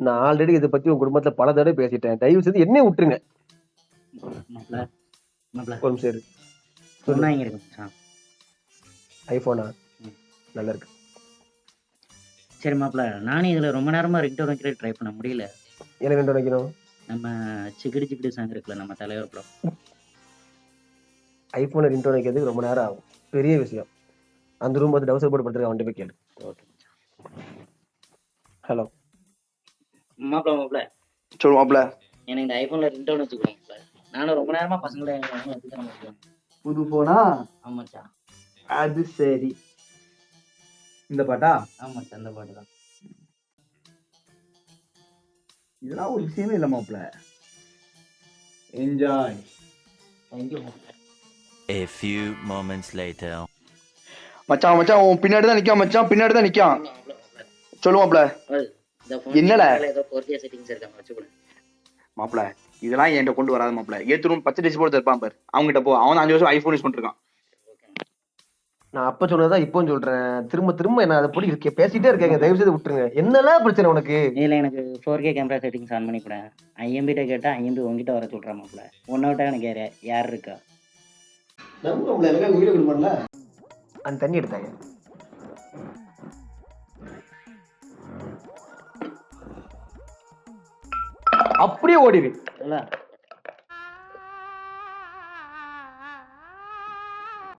நான் ஆல்ரெடி இதை பத்தி உங்க குடும்பத்துல பல தடவை பேசிட்டேன். தயவு செய்து என்னைய விட்டுருங்க. மாப்ள மாப்ள ஒரு நிமிஷம் இரு. ஃபோன் வாங்கியிருக்கேன் மச்சான். ஐபோனா? நல்லா இருக்கு. சரி மாப்ள, நானும் இதுல ரொம்ப நேரமா ரிங்டோன் வைக்கிற ட்ரை பண்ண முடியல. எனக்கு என்ன நினைக்கணும்? நம்ம சிக்கிடி சிக்கிடி சாங் இருக்குல்ல, நம்ம தலைவர் படம். ஐபோனை ரிங்டோன் வைக்கிறதுக்கு ரொம்ப நேரம் ஆகும். பெரிய விஷயம். அந்த ரூம் வந்து டவுசர் போட்டு படுத்துருக்க, அவன்கிட்ட போய் கேளு. ஓகே ஹலோ மாப்ள மாப்ள, சொல்லு மாப்ள. எனக்கு இந்த ஐபோன்ல ரிங்டோன் வச்சுக்கலாம் மாப்ள. நானும் ரொம்ப நேரமா பசங்கள வச்சுக்கிறேன் மாப்ள. புது போனா? ஆமாச்சா. அது சரி. இந்த பாட்டா? ஆமாச்சா, அந்த பாட்டு தான். இதெல்லாம் ஒரு விஷயமே இல்ல மாப்ள. என்ஜாய். தேங்க்யூ மாப்ள. A few moments later. மச்சான் மச்சான் உன் பின்னாடி தான் நிக்கான் மச்சான், பின்னாடி தான் நிக்கான். மாப்ள மாப்ள. சொல்லு மாப்ள. இந்த ஃபோன் என்னடா? ஏதோ 4K செட்டிங்ஸ் இருக்காம வச்சுக்கோங்க. மாப்ள இதெல்லாம் என்கிட்ட கொண்டு வராத மாப்ள. ஏத்துரும் பச்சை டிஷ் போட்டு இருப்பான் பாரு, அவங்ககிட்ட போ. அவன் 5 வருஷம் ஐபோன் யூஸ் பண்ணிட்டு இருக்கான். நான் அப்ப சொன்னதான் இப்போ சொல்றேன். திரும்ப திரும்ப என்ன அதை போட்டு பேசிட்டே இருக்கேங்க. தயவு செய்து விட்டுருங்க. என்னெல்லாம் பிரச்சனை உனக்கு? இதுல எனக்கு 4K கேமரா செட்டிங்ஸ் ஆன் பண்ணி கூட. ஐஎம்பிட்ட கேட்டா ஐஎம்பி உங்ககிட்ட வர சொல்றேன் மாப்ள. ஒன்ன விட்டா எனக்கு யார் இருக்கா? அந்த தண்ணி எடுத்தாங்க. அப்படியே ஓடிடு.